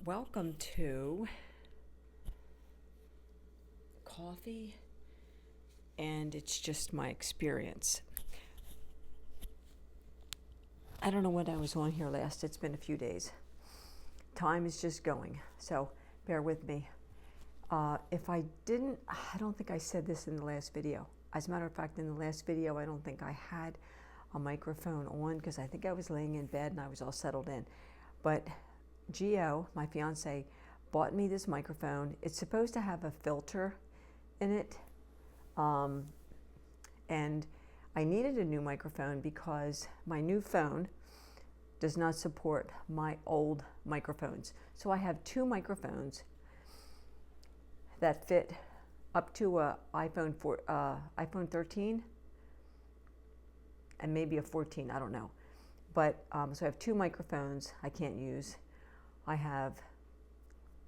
Welcome to Coffee, and it's just my experience. I don't know when I was on here last. It's been a few days. Time is just going, so bear with me. If I didn't, I don't think I said this in the last video. As a matter of fact, in the last video, I don't think I had a microphone on because I think I was laying in bed and I was all settled in. But Gio, my fiance, bought me this microphone. It's supposed to have a filter in it. And I needed a new microphone because my new phone does not support my old microphones. So I have two microphones that fit up to a iPhone 13 and maybe a 14, I don't know. But so I have two microphones I can't use. I have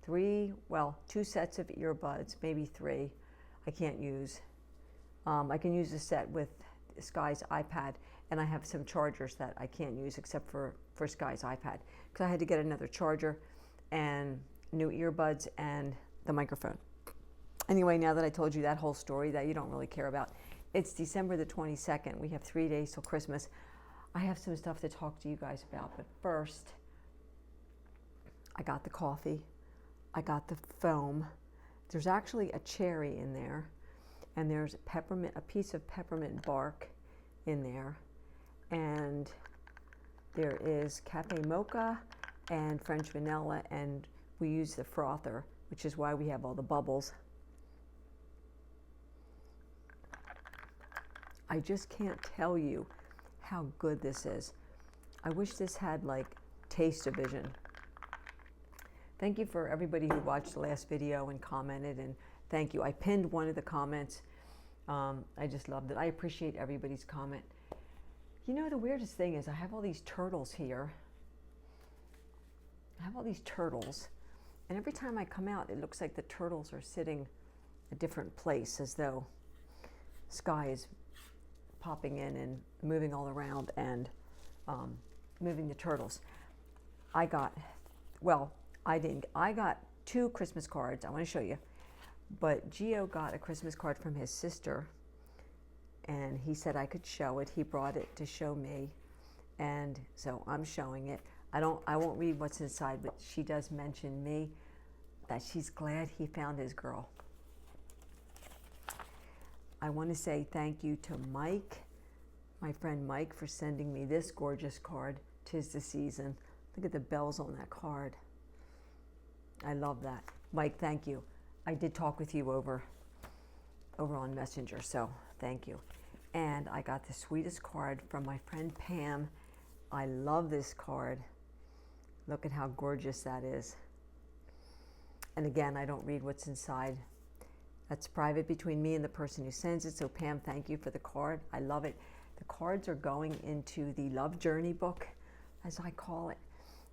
two sets of earbuds, maybe three I can't use. I can use a set with Sky's iPad, and I have some chargers that I can't use except for Sky's iPad because I had to get another charger and new earbuds and the microphone. Anyway, now that I told you that whole story that you don't really care about, it's December the 22nd. We have 3 days till Christmas. I have some stuff to talk to you guys about, but first, I got the coffee. I got the foam. There's actually a cherry in there, and there's a piece of peppermint bark in there, and there is cafe mocha and French vanilla, and we use the frother, which is why we have all the bubbles. I just can't tell you how good this is. I wish this had like taste-o-vision. Thank you for everybody who watched the last video and commented, and thank you. I pinned one of the comments. I just loved it. I appreciate everybody's comment. You know, the weirdest thing is I have all these turtles here. I have all these turtles, and every time I come out, it looks like the turtles are sitting a different place, as though Sky is popping in and moving all around and moving the turtles. I got two Christmas cards. I want to show you. But Gio got a Christmas card from his sister, and he said I could show it. He brought it to show me, and so I'm showing it. I won't read what's inside, but she does mention me, that she's glad he found his girl. I want to say thank you to Mike, my friend Mike, for sending me this gorgeous card. 'Tis the season. Look at the bells on that card. I love that. Mike, thank you. I did talk with you over on Messenger, so thank you. And I got the sweetest card from my friend Pam. I love this card. Look at how gorgeous that is. And again, I don't read what's inside. That's private between me and the person who sends it. So Pam, thank you for the card. I love it. The cards are going into the Love Journey book, as I call it.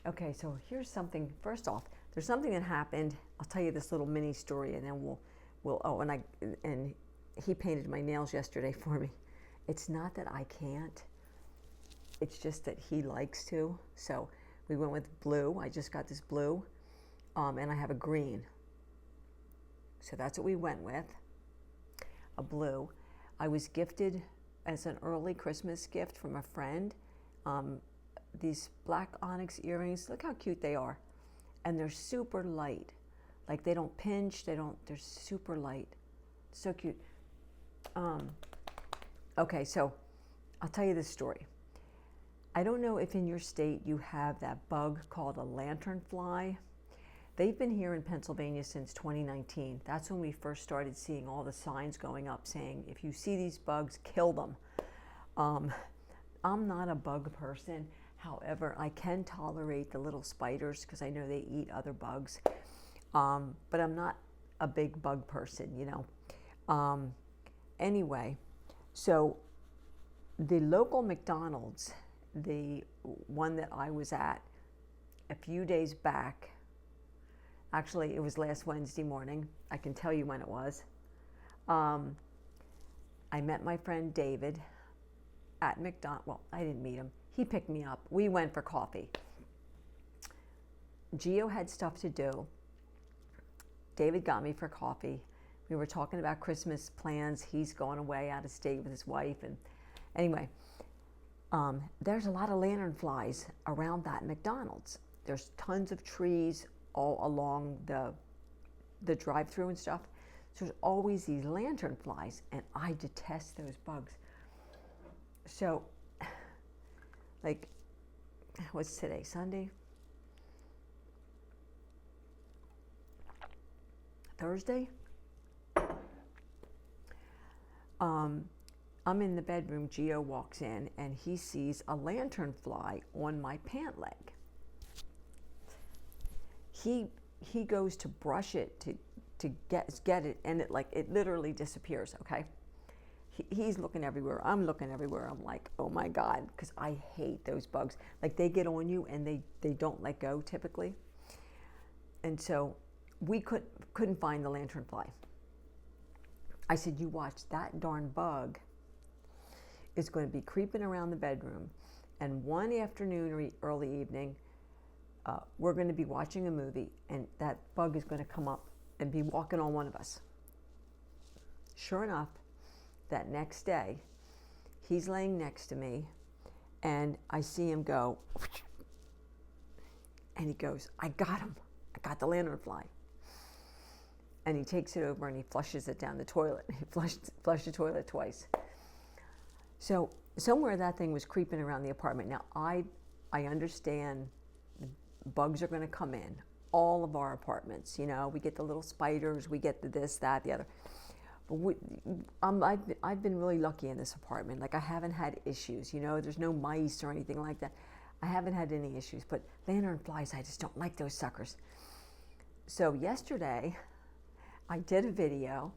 Okay, so here's something. First off, there's something that happened. I'll tell you this little mini story, and then and he painted my nails yesterday for me. It's not that I can't. It's just that he likes to. So we went with blue. I just got this blue, and I have a green. So that's what we went with, a blue. I was gifted as an early Christmas gift from a friend these black onyx earrings. Look how cute they are. And they're super light. Like they don't pinch, they're super light. So cute. Okay, so I'll tell you this story. I don't know if in your state you have that bug called a lanternfly. They've been here in Pennsylvania since 2019. That's when we first started seeing all the signs going up saying, if you see these bugs, kill them. I'm not a bug person. However, I can tolerate the little spiders because I know they eat other bugs. But I'm not a big bug person, you know. Anyway, so the local McDonald's, the one that I was at a few days back, actually it was last Wednesday morning, I can tell you when it was, I met my friend David at McDonald's. Well, I didn't meet him. He picked me up. We went for coffee. Gio had stuff to do. David got me for coffee. We were talking about Christmas plans. He's going away out of state with his wife. And anyway, there's a lot of lanternflies around that McDonald's. There's tons of trees all along the drive-through and stuff. So there's always these lanternflies, and I detest those bugs. So, like, what's today, Sunday? Thursday? I'm in the bedroom, Gio walks in, and he sees a lanternfly on my pant leg. He goes to brush it to get it, and it literally disappears, okay? He's looking everywhere, I'm looking everywhere. I'm like, oh my God, because I hate those bugs. Like, they get on you and they don't let go typically. And so we couldn't find the lanternfly. I said, you watch, that darn bug is going to be creeping around the bedroom, and one afternoon or early evening, we're going to be watching a movie, and that bug is going to come up and be walking on one of us. Sure enough, that next day, he's laying next to me, and I see him go, and he goes, I got him. I got the lanternfly. And he takes it over and he flushes it down the toilet. He flushed the toilet twice. So somewhere that thing was creeping around the apartment. Now, I understand bugs are going to come in. All of our apartments, you know, we get the little spiders, we get the this, that, the other. But I've been really lucky in this apartment. Like, I haven't had issues, you know, there's no mice or anything like that. I haven't had any issues, but lanternflies, I just don't like those suckers. So yesterday, I did a video,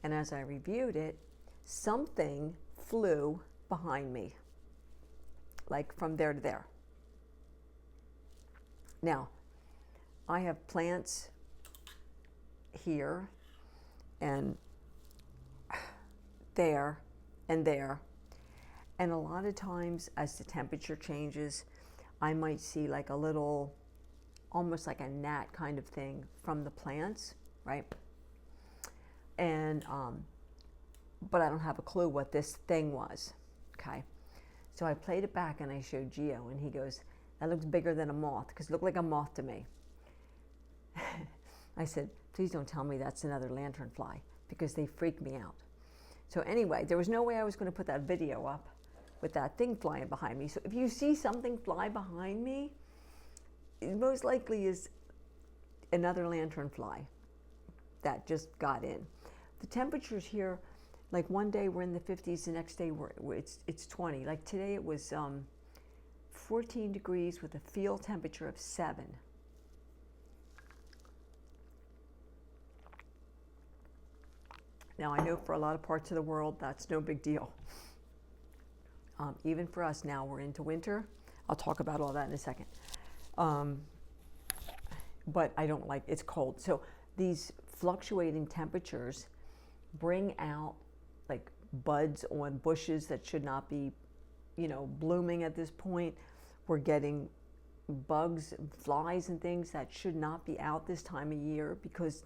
and as I reviewed it, something flew behind me, like from there to there. Now, I have plants here and there and there, and a lot of times as the temperature changes, I might see like a little, almost like a gnat kind of thing from the plants, right? And but I don't have a clue what this thing was, okay? So I played it back and I showed Gio, and he goes, that looks bigger than a moth, because it looked like a moth to me. I said, please don't tell me that's another lanternfly, because they freak me out. So anyway, there was no way I was going to put that video up with that thing flying behind me. So if you see something fly behind me, it most likely is another lanternfly that just got in. The temperatures here, like one day we're in the 50s, the next day it's 20. Like today it was 14 degrees with a field temperature of 7. Now I know for a lot of parts of the world that's no big deal. Even for us now, we're into winter. I'll talk about all that in a second. But I don't like, it's cold. So these fluctuating temperatures bring out like buds on bushes that should not be, you know, blooming at this point. We're getting bugs, flies and things that should not be out this time of year, because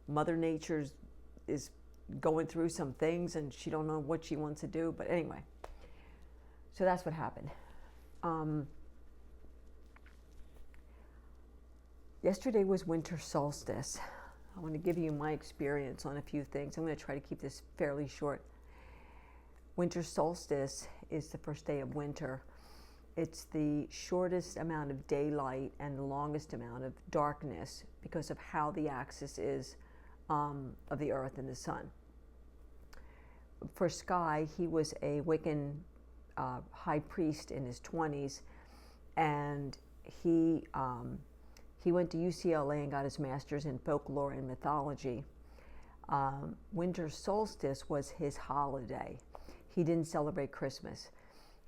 Mother Nature is going through some things and she don't know what she wants to do. But anyway, so that's what happened. Yesterday was winter solstice. I want to give you my experience on a few things. I'm going to try to keep this fairly short. Winter solstice is the first day of winter. It's the shortest amount of daylight and the longest amount of darkness because of how the axis is of the earth and the sun. For Sky, he was a Wiccan high priest in his 20s, and he went to UCLA and got his master's in folklore and mythology. Winter solstice was his holiday. He didn't celebrate Christmas.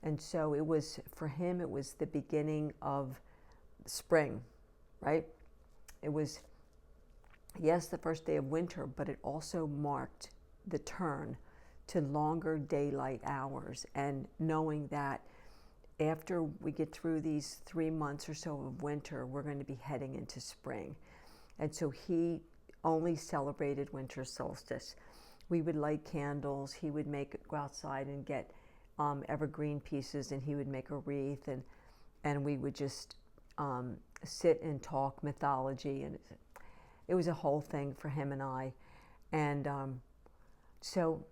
And so it was, for him, it was the beginning of spring, right? It was, yes, the first day of winter, but it also marked the turn to longer daylight hours, and knowing that after we get through these 3 months or so of winter, we're going to be heading into spring. And so he only celebrated winter solstice. We would light candles. He would go outside and get evergreen pieces, and he would make a wreath, and we would just sit and talk mythology, and it was a whole thing for him and I. And so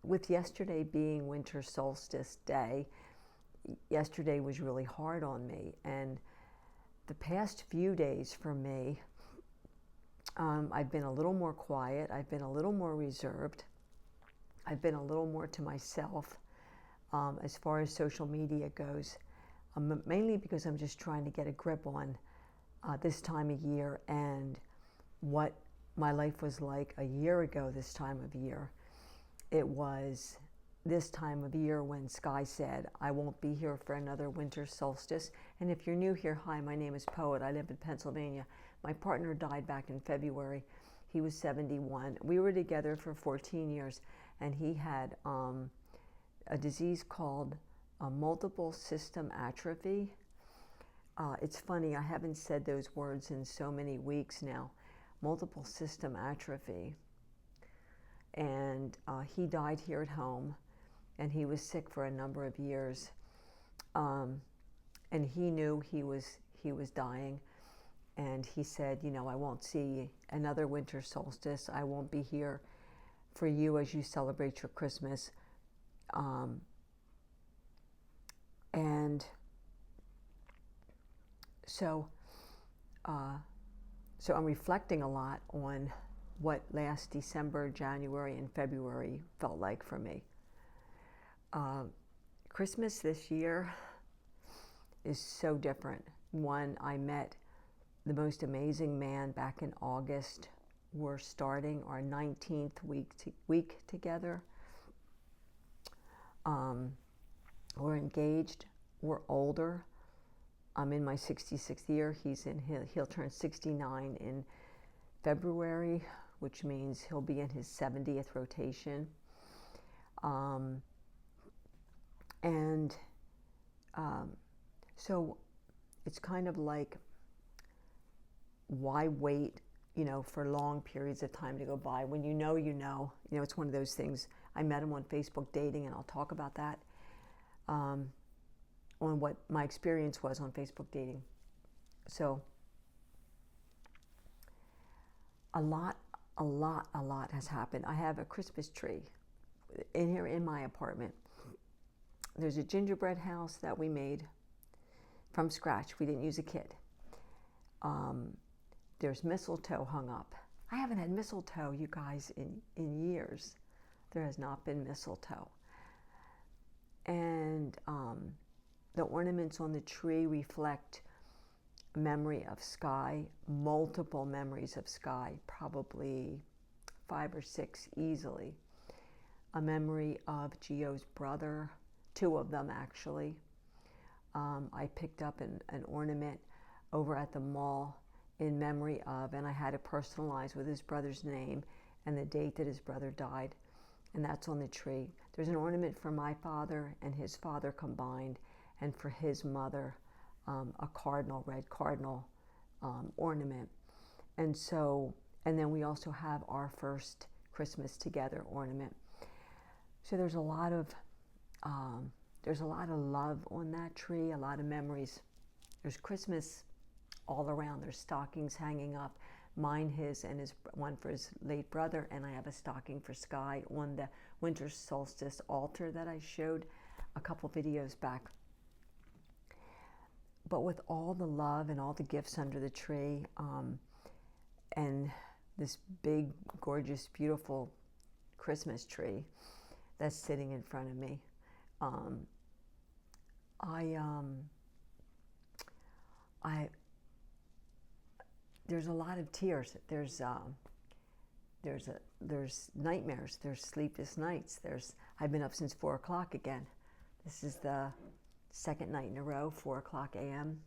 with yesterday being winter solstice day, yesterday was really hard on me, and the past few days for me, I've been a little more quiet, I've been a little more reserved, I've been a little more to myself as far as social media goes, mainly because I'm just trying to get a grip on this time of year and what my life was like a year ago this time of year. It was this time of year when Sky said, I won't be here for another winter solstice. And if you're new here, hi, my name is Poet. I live in Pennsylvania. My partner died back in February. He was 71. We were together for 14 years, and he had a disease called multiple system atrophy. It's funny, I haven't said those words in so many weeks now. Multiple system atrophy. And he died here at home, and he was sick for a number of years. And he knew he was dying. And he said, you know, I won't see another winter solstice. I won't be here for you as you celebrate your Christmas. And so I'm reflecting a lot on what last December, January, and February felt like for me. Christmas this year is so different. One, I met the most amazing man back in August. We're starting our 19th week together. We're engaged. We're older. I'm in my 66th year. He'll turn 69 in February, which means he'll be in his 70th rotation. So it's kind of like, why wait, for long periods of time to go by? When you know, it's one of those things. I met him on Facebook dating, and I'll talk about that, on what my experience was on Facebook dating. So a lot has happened. I have a Christmas tree in here in my apartment. There's a gingerbread house that we made from scratch. We didn't use a kit. There's mistletoe hung up. I haven't had mistletoe, you guys, in years. There has not been mistletoe. And the ornaments on the tree reflect memory of Sky, multiple memories of Sky, probably 5 or 6 easily. A memory of Gio's brother, 2 of them actually. I picked up an ornament over at the mall in memory of, and I had it personalized with his brother's name and the date that his brother died, and that's on the tree. There's an ornament for my father and his father combined, and for his mother, a red cardinal ornament. And then we also have our first Christmas together ornament. So there's a lot of love on that tree, a lot of memories. There's Christmas all around. There's stockings hanging up, mine, his, and his one for his late brother, and I have a stocking for Sky on the winter solstice altar that I showed a couple videos back. But with all the love and all the gifts under the tree, and this big, gorgeous, beautiful Christmas tree that's sitting in front of me, there's a lot of tears. There's nightmares. There's sleepless nights. I've been up since 4 o'clock again. This is the second night in a row, 4 o'clock a.m.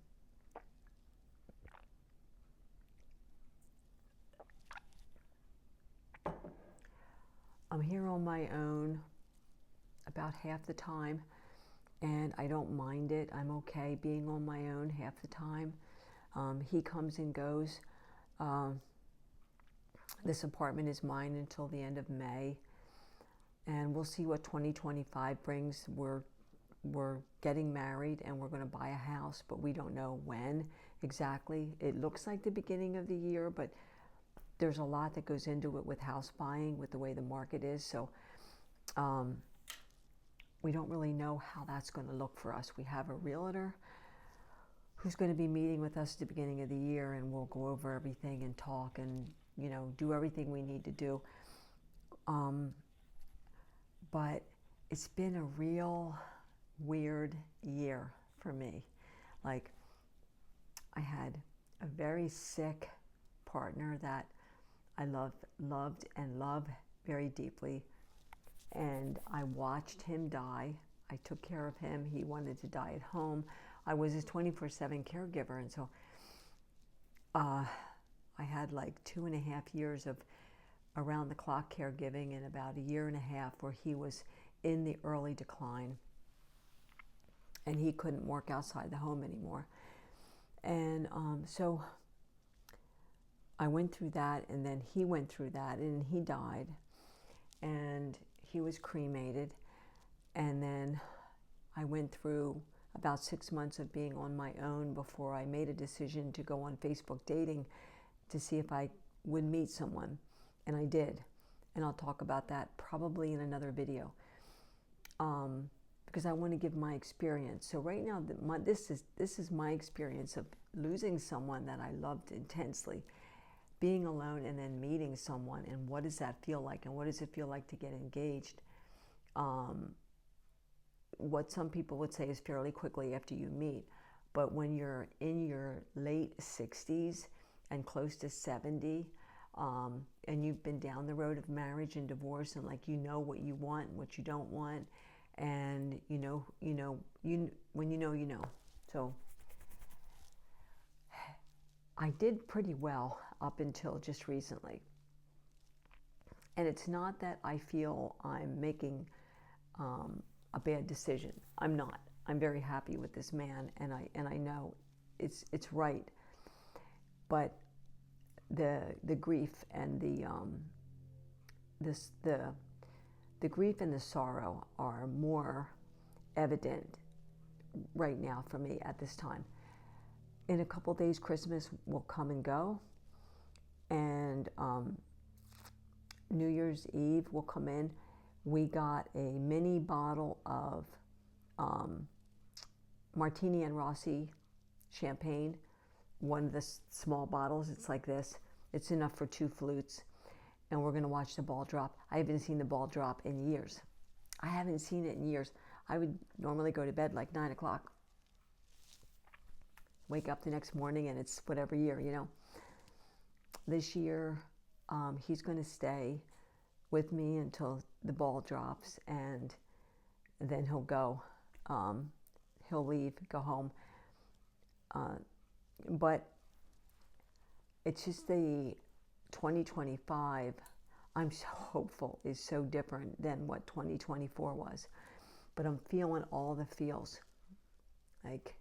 I'm here on my own about half the time, and I don't mind it. I'm okay being on my own half the time. He comes and goes. This apartment is mine until the end of May, and we'll see what 2025 brings. We're getting married and we're going to buy a house, but we don't know when exactly. It looks like the beginning of the year, but there's a lot that goes into it with house buying, with the way the market is. So we don't really know how that's going to look for us. We have a realtor who's going to be meeting with us at the beginning of the year, and we'll go over everything and talk and, you know, do everything we need to do. But it's been a real weird year for me. Like, I had a very sick partner that I loved and love very deeply, and I watched him die. I took care of him. He wanted to die at home. I was his 24/7 caregiver, and so I had like 2.5 years of around-the-clock caregiving and about 1.5 years where he was in the early decline, and he couldn't work outside the home anymore. And so I went through that, and then he went through that, and he died, and he was cremated. And then I went through about 6 months of being on my own before I made a decision to go on Facebook dating to see if I would meet someone. And I did. And I'll talk about that probably in another video, because I want to give my experience. So right now, this is my experience of losing someone that I loved intensely, being alone, and then meeting someone, and what does that feel like, and what does it feel like to get engaged? What some people would say is fairly quickly after you meet, but when you're in your late 60s and close to 70, and you've been down the road of marriage and divorce, and like, you know what you want and what you don't want, and when you know. So I did pretty well up until just recently. And it's not that I feel I'm making a bad decision. I'm not. I'm very happy with this man, and I know it's right. But the grief and the grief and the sorrow are more evident right now for me at this time. In a couple days, Christmas will come and go, and New Year's Eve will come in. We got a mini bottle of Martini and Rossi champagne, one of the small bottles. It's like this. It's enough for 2 flutes, and we're going to watch the ball drop. I haven't seen the ball drop in years. I haven't seen it in years. I would normally go to bed like 9 o'clock. Wake up the next morning, and it's whatever year, you know. This year, he's going to stay with me until the ball drops, and then he'll go. He'll leave, go home. But it's just the 2025, I'm so hopeful, is so different than what 2024 was. But I'm feeling all the feels. Like,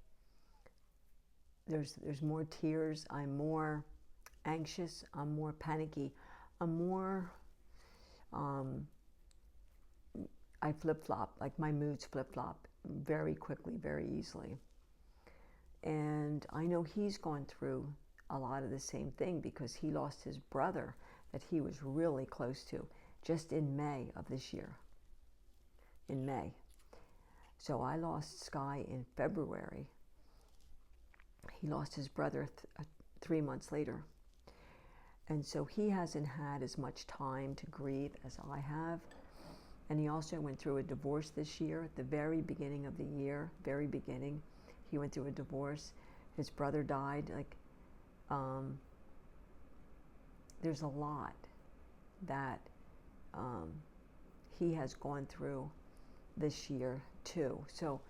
there's more tears. I'm more anxious. I'm more panicky. I'm more, I flip-flop, like my moods flip-flop very quickly, very easily. And I know he's gone through a lot of the same thing, because he lost his brother that he was really close to just in May of this year. In May. So I lost Sky in February. He lost his brother 3 months later. And so he hasn't had as much time to grieve as I have. And he also went through a divorce this year, at the very beginning of the year, very beginning. He went through a divorce. His brother died. Like, there's a lot that he has gone through this year too. So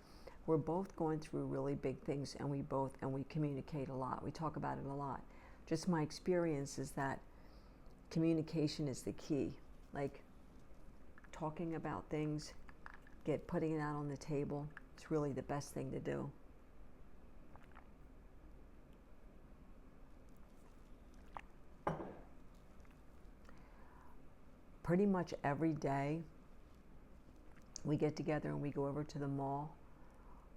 we're both going through really big things, and we communicate a lot. We talk about it a lot. Just my experience is that communication is the key. Like, talking about things, putting it out on the table, It's really the best thing to do. Pretty much every day we get together and we go over to the mall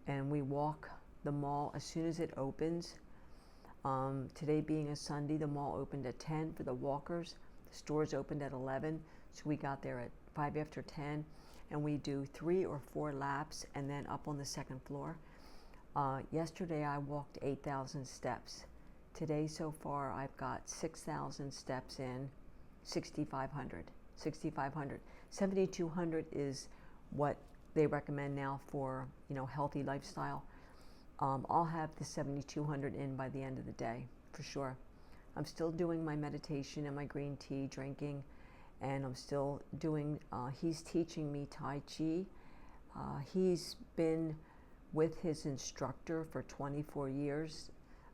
and we walk the mall as soon as it opens. Today being a Sunday, the mall opened at 10 for the walkers. The stores opened at 11, so we got there at 5 after 10, and we do 3 or 4 laps and then up on the second floor. Yesterday I walked 8,000 steps. Today so far I've got 6,000 steps in, 6,500. 7,200 is what they recommend now for, healthy lifestyle. I'll have the 7,200 in by the end of the day, for sure. I'm still doing my meditation and my green tea drinking, and I'm still doing, he's teaching me Tai Chi. He's been with his instructor for 24 years,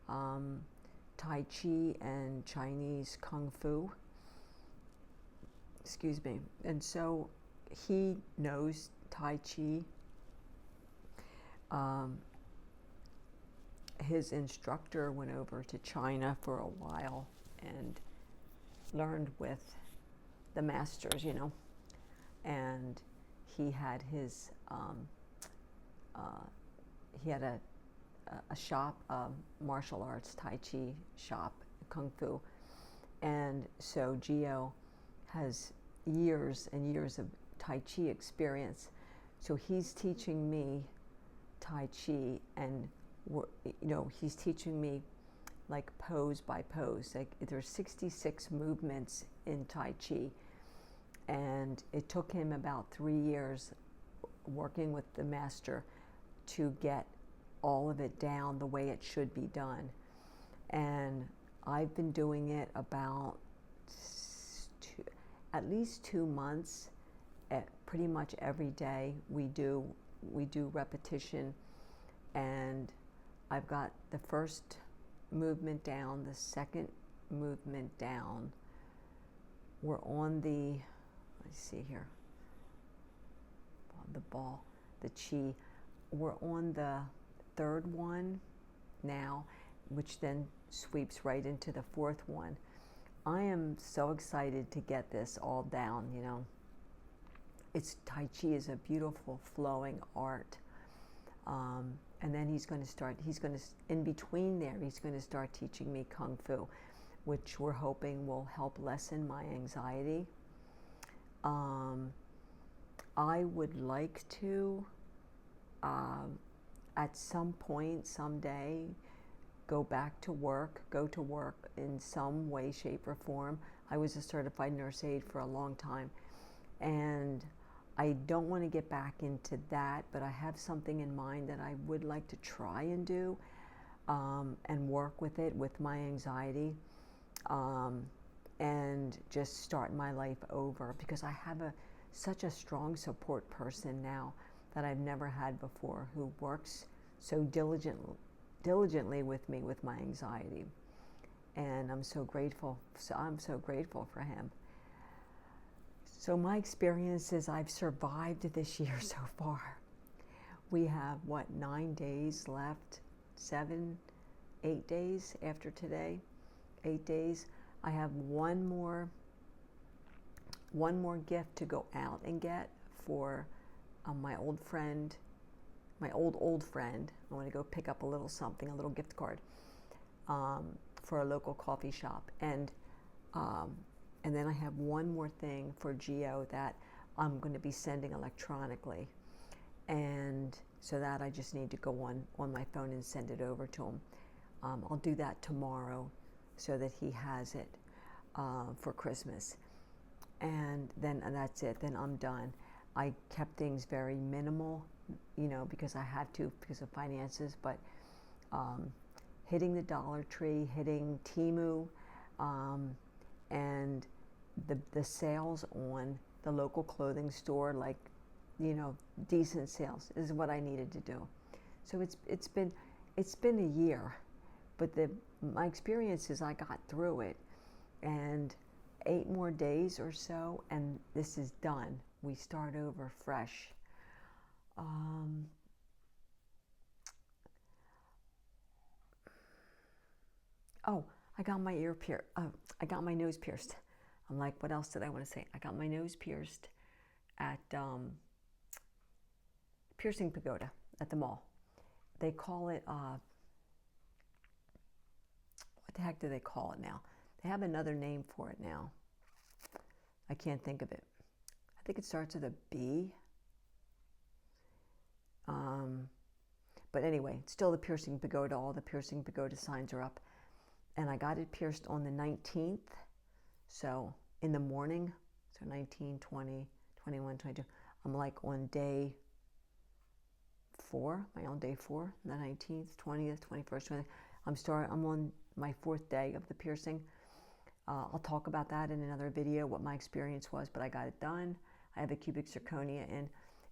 Tai Chi and Chinese Kung Fu. Excuse me. And so he knows Tai Chi. His instructor went over to China for a while and learned with the masters, and he had his he had a shop, martial arts Tai Chi shop, Kung Fu, and so Gio has years and years of Tai Chi experience. So he's teaching me Tai Chi, and he's teaching me like pose by pose. Like there's 66 movements in Tai Chi, and it took him about 3 years working with the master to get all of it down the way it should be done. And I've been doing it about at least 2 months. Pretty much every day we do repetition, and I've got the first movement down, the second movement down. We're on the, let's see here, the ball, the chi. We're on the third one now, which then sweeps right into the fourth one. I am so excited to get this all down, Tai Chi is a beautiful flowing art. And then in between there, he's going to start teaching me Kung Fu, which we're hoping will help lessen my anxiety. I would like to, at some point, someday, go to work in some way, shape, or form. I was a certified nurse aide for a long time, and I don't want to get back into that, but I have something in mind that I would like to try and do, and work with it, with my anxiety, and just start my life over, because I have such a strong support person now that I've never had before, who works so diligently with me with my anxiety, and I'm so grateful for him. So my experience is I've survived this year so far. We have 9 days left, 7, 8 days after today, 8 days. I have one more gift to go out and get for my old friend, my old friend. I want to go pick up a little something, a little gift card, for a local coffee shop. And then I have one more thing for Gio that I'm going to be sending electronically. And so that I just need to go on my phone and send it over to him. I'll do that tomorrow so that he has it for Christmas. And that's it. Then I'm done. I kept things very minimal, because I had to, because of finances. But hitting the Dollar Tree, hitting Temu, and the sales on the local clothing store, like, decent sales, is what I needed to do. So it's been a year, but my experience is I got through it, and 8 more days or so, and this is done. We start over fresh. Oh, I got my ear pierced. I got my nose pierced. I'm like, what else did I want to say? I got my nose pierced at Piercing Pagoda at the mall. They call it, what the heck do they call it now? They have another name for it now. I can't think of it. I think it starts with a B. But anyway, it's still the Piercing Pagoda. All the Piercing Pagoda signs are up. And I got it pierced on the 19th. So in the morning, so 19, 20, 21, 22. I'm like on day 4, my own day 4, the 19th, 20th, 21st, 20th. I'm on my 4th day of the piercing. I'll talk about that in another video, what my experience was, but I got it done. I have a cubic zirconia, and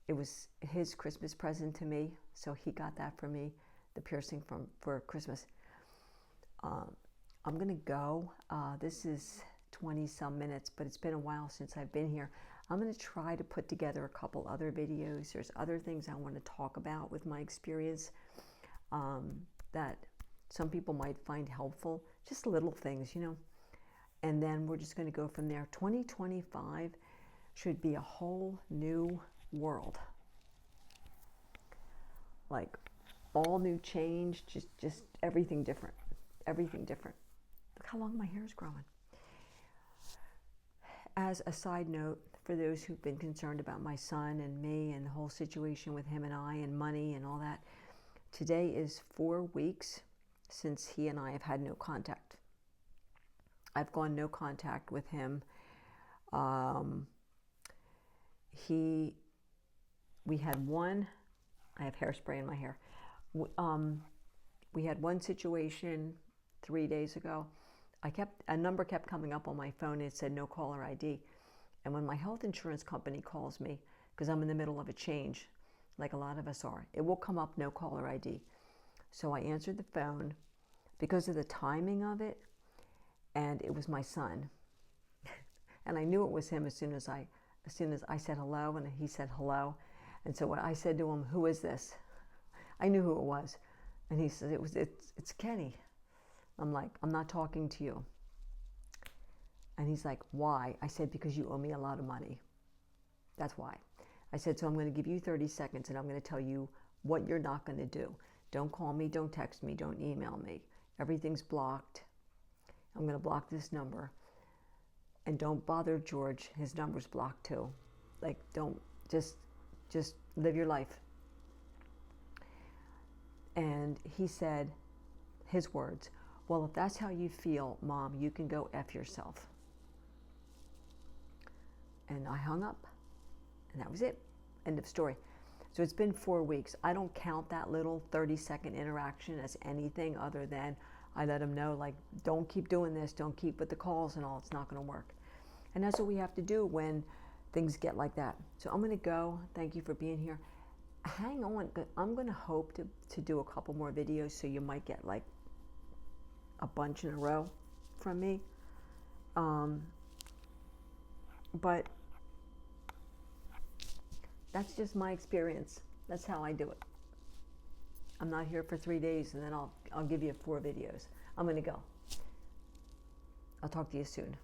it was his Christmas present to me, so he got that for me, the piercing for Christmas. I'm gonna go. This is 20 some minutes, but it's been a while since I've been here. I'm gonna try to put together a couple other videos. There's other things I want to talk about with my experience that some people might find helpful, just little things, you know. And then we're just gonna go from there. 2025 should be a whole new world. Like all new change, just everything different. Everything different. Look how long my hair is growing. As a side note, for those who've been concerned about my son and me and the whole situation with him and I and money and all that, today is 4 weeks since he and I have had no contact. I've gone no contact with him. We had one, I have hairspray in my hair. We had one situation 3 days ago. A number kept coming up on my phone. It said no caller ID. And when my health insurance company calls me, because I'm in the middle of a change, like a lot of us are, it will come up no caller ID. So I answered the phone because of the timing of it, and it was my son. And I knew it was him as soon as I said hello, and he said hello. And so when I said to him, "Who is this?" I knew who it was. And he said, it's Kenny. I'm like, "I'm not talking to you." And he's like, "Why?" I said, "Because you owe me a lot of money. That's why." I said, "So I'm going to give you 30 seconds and I'm going to tell you what you're not going to do. Don't call me, don't text me, don't email me. Everything's blocked. I'm going to block this number. And don't bother George. His number's blocked too. Like, don't, just live your life." And he said, his words, "Well, if that's how you feel, Mom, you can go F yourself." And I hung up, and that was it. End of story. So it's been 4 weeks. I don't count that little 30-second interaction as anything other than I let him know, like, don't keep doing this, don't keep with the calls and all, it's not going to work. And that's what we have to do when things get like that. So I'm going to go. Thank you for being here. Hang on. I'm going to hope to do a couple more videos, so you might get like a bunch in a row from me. But that's just my experience. That's how I do it. I'm not here for 3 days and then I'll give you 4 videos. I'm going to go. I'll talk to you soon.